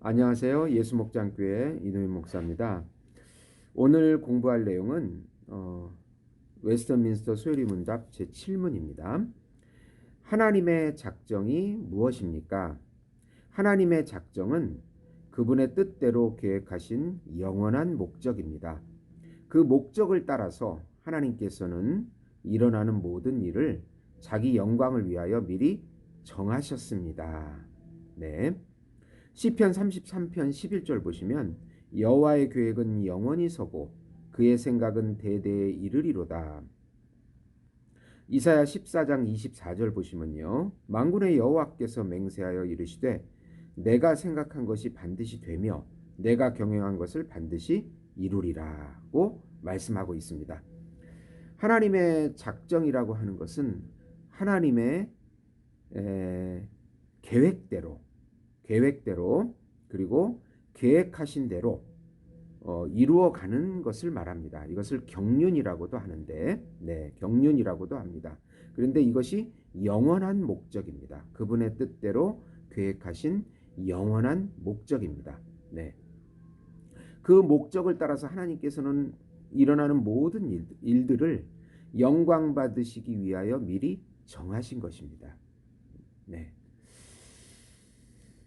안녕하세요. 예수목장교회 이노희 목사입니다. 오늘 공부할 내용은 웨스턴민스터 소요리 문답 제7문입니다. 하나님의 작정이 무엇입니까? 하나님의 작정은 그분의 뜻대로 계획하신 영원한 목적입니다. 그 목적을 따라서 하나님께서는 일어나는 모든 일을 자기 영광을 위하여 미리 정하셨습니다. 네. 시편 33편 11절 보시면 여호와의 계획은 영원히 서고 그의 생각은 대대에 이르리로다. 이사야 14장 24절 보시면요. 만군의 여호와께서 맹세하여 이르시되 내가 생각한 것이 반드시 되며 내가 경영한 것을 반드시 이루리라고 말씀하고 있습니다. 하나님의 작정이라고 하는 것은 하나님의 계획대로 그리고 계획하신 대로 이루어가는 것을 말합니다. 이것을 경륜이라고도 하는데, 경륜이라고도 합니다. 그런데 이것이 영원한 목적입니다. 그분의 뜻대로 계획하신 영원한 목적입니다. 네. 그 목적을 따라서 하나님께서는 일어나는 모든 일들을 영광 받으시기 위하여 미리 정하신 것입니다. 네.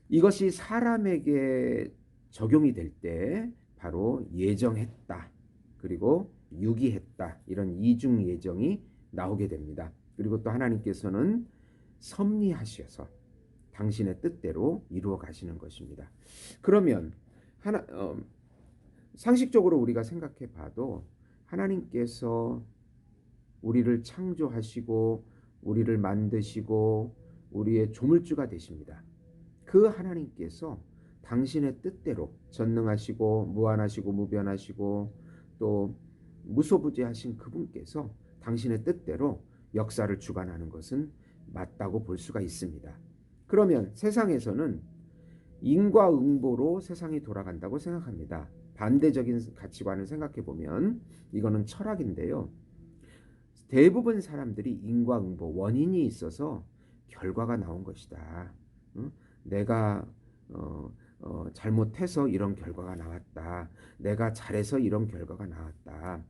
이것이 사람에게 적용이 될 때 바로 예정했다. 그리고 유기했다. 이런 이중 예정이 나오게 됩니다. 그리고 또 하나님께서는 섭리하셔서 당신의 뜻대로 이루어 가시는 것입니다. 그러면 상식적으로 우리가 생각해 봐도 하나님께서 우리를 창조하시고 우리를 만드시고 우리의 조물주가 되십니다. 그 하나님께서 당신의 뜻대로 전능하시고 무한하시고 무변하시고 또 무소부재하신 그분께서 당신의 뜻대로 역사를 주관하는 것은 맞다고 볼 수가 있습니다. 그러면 세상에서는 인과응보로 세상이 돌아간다고 생각합니다. 반대적인 가치관을 생각해 보면 이거는 철학인데요. 대부분 사람들이 인과응보, 원인이 있어서 결과가 나온 것이다. 내가 잘못해서 이런 결과가 나왔다. 내가 잘해서 이런 결과가 나왔다.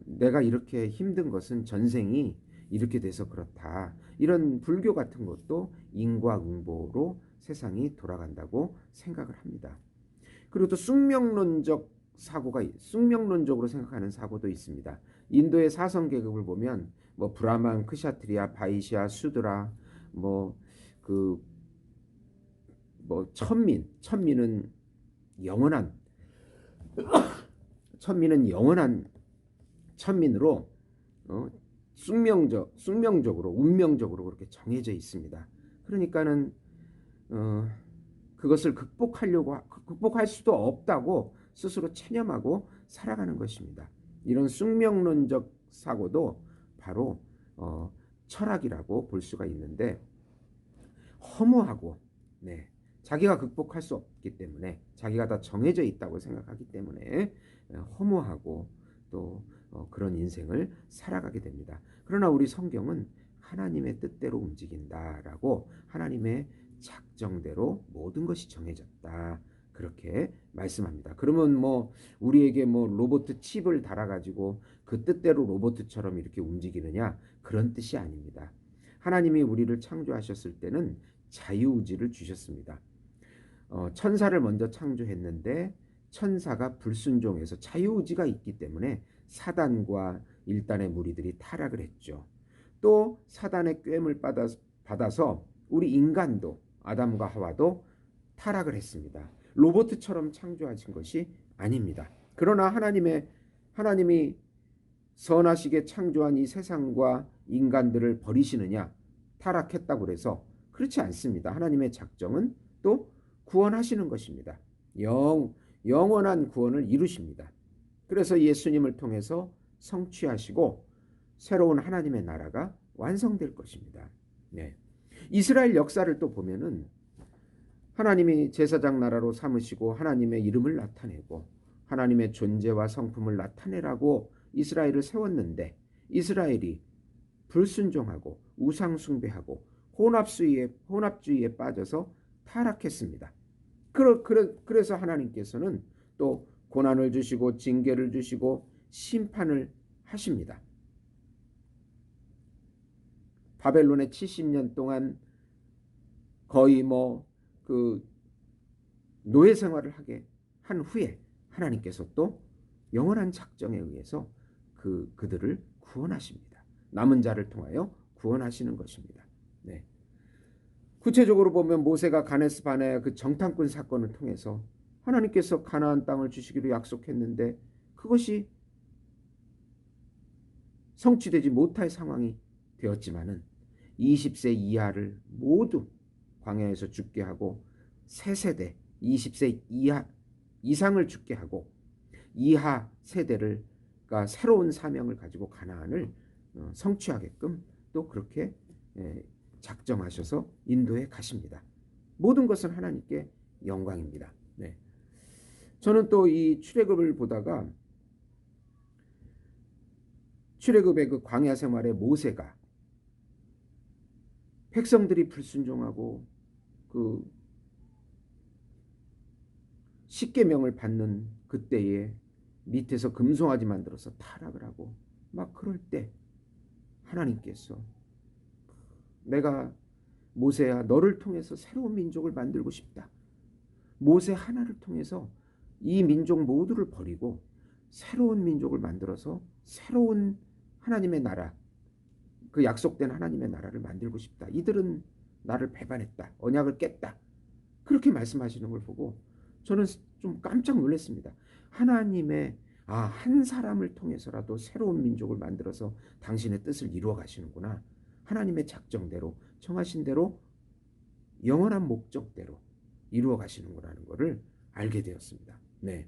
내가 이렇게 힘든 것은 전생이 이렇게 돼서 그렇다. 이런 불교 같은 것도 인과응보로 세상이 돌아간다고 생각을 합니다. 그리고 또 숙명론적으로 생각하는 사고도 있습니다. 인도의 사성 계급을 보면 뭐 브라만, 크샤트리아, 바이시아, 수드라, 천민은 영원한 천민으로 숙명적으로 운명적으로 그렇게 정해져 있습니다. 그러니까는 그것을 극복할 수도 없다고 스스로 체념하고 살아가는 것입니다. 이런 숙명론적 사고도 바로 철학이라고 볼 수가 있는데 허무하고 자기가 극복할 수 없기 때문에 자기가 다 정해져 있다고 생각하기 때문에 허무하고 또 그런 인생을 살아가게 됩니다. 그러나 우리 성경은 하나님의 뜻대로 움직인다라고 하나님의 작정대로 모든 것이 정해졌다. 그렇게 말씀합니다. 그러면 우리에게 로봇 칩을 달아가지고 그 뜻대로 로봇처럼 이렇게 움직이느냐? 그런 뜻이 아닙니다. 하나님이 우리를 창조하셨을 때는 자유의지를 주셨습니다. 천사를 먼저 창조했는데 천사가 불순종해서 자유의지가 있기 때문에 사단과 일단의 무리들이 타락을 했죠. 또 사단의 꾀임을 받아서 우리 인간도 아담과 하와도 타락을 했습니다. 로봇처럼 창조하신 것이 아닙니다. 그러나 하나님이 선하시게 창조한 이 세상과 인간들을 버리시느냐? 타락했다고 해서 그렇지 않습니다. 하나님의 작정은 또 구원하시는 것입니다. 영원한 구원을 이루십니다. 그래서 예수님을 통해서 성취하시고 새로운 하나님의 나라가 완성될 것입니다. 이스라엘 역사를 또 보면은 하나님이 제사장 나라로 삼으시고 하나님의 이름을 나타내고 하나님의 존재와 성품을 나타내라고 이스라엘을 세웠는데 이스라엘이 불순종하고 우상 숭배하고 혼합주의에 빠져서 타락했습니다. 그 그래서 하나님께서는 또 고난을 주시고 징계를 주시고 심판을 하십니다. 바벨론에 70년 동안 거의 그 노예 생활을 하게 한 후에 하나님께서 또 영원한 작정에 의해서 그들을 구원하십니다. 남은 자를 통하여 구원하시는 것입니다. 네. 구체적으로 보면 모세가 가데스 바네아 그 정탐꾼 사건을 통해서 하나님께서 가나안 땅을 주시기로 약속했는데 그것이 성취되지 못할 상황이 되었지만은 20세 이하를 모두 광야에서 죽게 하고 새 세대 20세 이상을 죽게 하고 이하 세대를 그러니까 새로운 사명을 가지고 가나안을 성취하게끔 또 그렇게 작정하셔서 인도해 가십니다. 모든 것은 하나님께 영광입니다. 네. 저는 또 이 출애굽을 보다가 출애굽의 그 광야 생활에 모세가 백성들이 불순종하고 그 십계명을 받는 그때에 밑에서 금송아지 만들어서 타락을 하고 막 그럴 때 하나님께서 내가 모세야 너를 통해서 새로운 민족을 만들고 싶다. 모세 하나를 통해서 이 민족 모두를 버리고 새로운 민족을 만들어서 새로운 하나님의 나라, 그 약속된 하나님의 나라를 만들고 싶다. 이들은 나를 배반했다. 언약을 깼다. 그렇게 말씀하시는 걸 보고 저는 좀 깜짝 놀랐습니다. 하나님의 한 사람을 통해서라도 새로운 민족을 만들어서 당신의 뜻을 이루어 가시는구나. 하나님의 작정대로 정하신 대로 영원한 목적대로 이루어 가시는구나는 것을 알게 되었습니다. 네.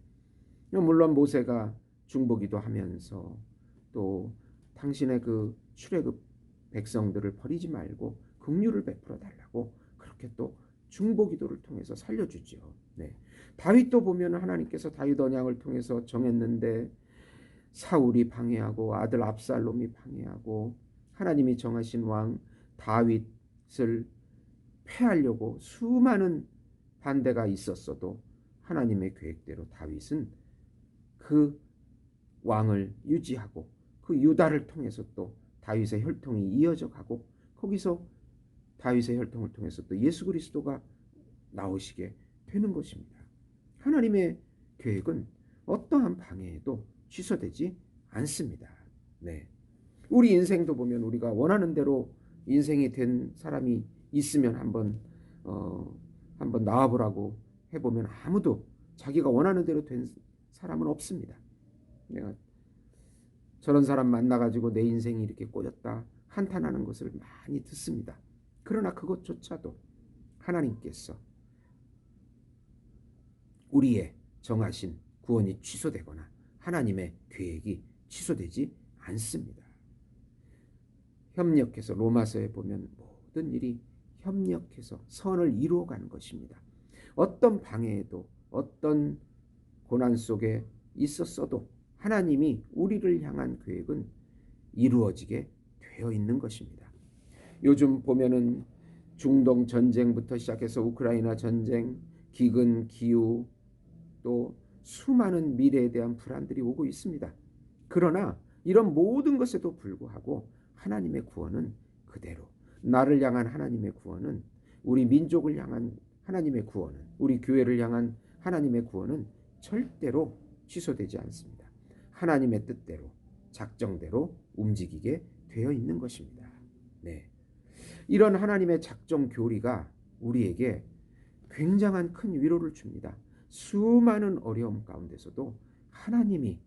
물론 모세가 중보기도 하면서 또 당신의 그 출애굽 백성들을 버리지 말고 긍휼을 베풀어 달라고 그렇게 또 중보기도를 통해서 살려주죠. 네. 다윗도 보면 하나님께서 다윗 언약을 통해서 정했는데 사울이 방해하고 아들 압살롬이 방해하고 하나님이 정하신 왕 다윗을 패하려고 수많은 반대가 있었어도 하나님의 계획대로 다윗은 그 왕을 유지하고 그 유다를 통해서 또 다윗의 혈통이 이어져 가고 거기서 다윗의 혈통을 통해서 또 예수 그리스도가 나오시게 되는 것입니다. 하나님의 계획은 어떠한 방해에도 취소되지 않습니다. 네. 우리 인생도 보면 우리가 원하는 대로 인생이 된 사람이 있으면 한번 나와보라고 해보면 아무도 자기가 원하는 대로 된 사람은 없습니다. 내가 저런 사람 만나가지고 내 인생이 이렇게 꼬였다 한탄하는 것을 많이 듣습니다. 그러나 그것조차도 하나님께서 우리의 정하신 구원이 취소되거나 하나님의 계획이 취소되지 않습니다. 협력해서 로마서에 보면 모든 일이 협력해서 선을 이루어가는 것입니다. 어떤 방해에도 어떤 고난 속에 있었어도 하나님이 우리를 향한 계획은 이루어지게 되어 있는 것입니다. 요즘 보면은 중동 전쟁부터 시작해서 우크라이나 전쟁, 기근, 기후 또 수많은 미래에 대한 불안들이 오고 있습니다. 그러나 이런 모든 것에도 불구하고 하나님의 구원은 그대로 나를 향한 하나님의 구원은 우리 민족을 향한 하나님의 구원은 우리 교회를 향한 하나님의 구원은 절대로 취소되지 않습니다. 하나님의 뜻대로 작정대로 움직이게 되어 있는 것입니다. 네. 이런 하나님의 작정 교리가 우리에게 굉장한 큰 위로를 줍니다. 수많은 어려움 가운데서도 하나님이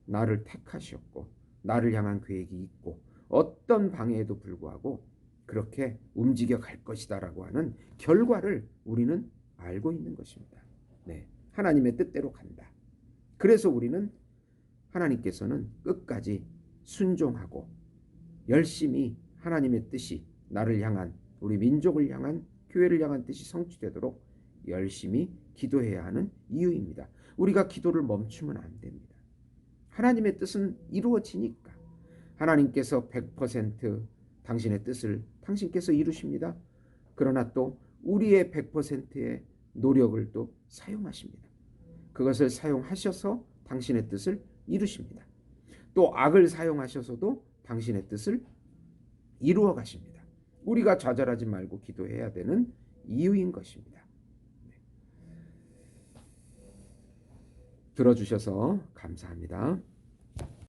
나를 택하셨고 나를 향한 계획이 있고 어떤 방해에도 불구하고 그렇게 움직여 갈 것이다라고 하는 결과를 우리는 알고 있는 것입니다. 네. 하나님의 뜻대로 간다. 그래서 우리는 하나님께서는 끝까지 순종하고 열심히 하나님의 뜻이 나를 향한 우리 민족을 향한 교회를 향한 뜻이 성취되도록 열심히 기도해야 하는 이유입니다. 우리가 기도를 멈추면 안 됩니다. 하나님의 뜻은 이루어지니까 하나님께서 100% 당신의 뜻을 당신께서 이루십니다. 그러나 또 우리의 100%의 노력을 또 사용하십니다. 그것을 사용하셔서 당신의 뜻을 이루십니다. 또 악을 사용하셔서도 당신의 뜻을 이루어 가십니다. 우리가 좌절하지 말고 기도해야 되는 이유인 것입니다. 들어주셔서 감사합니다.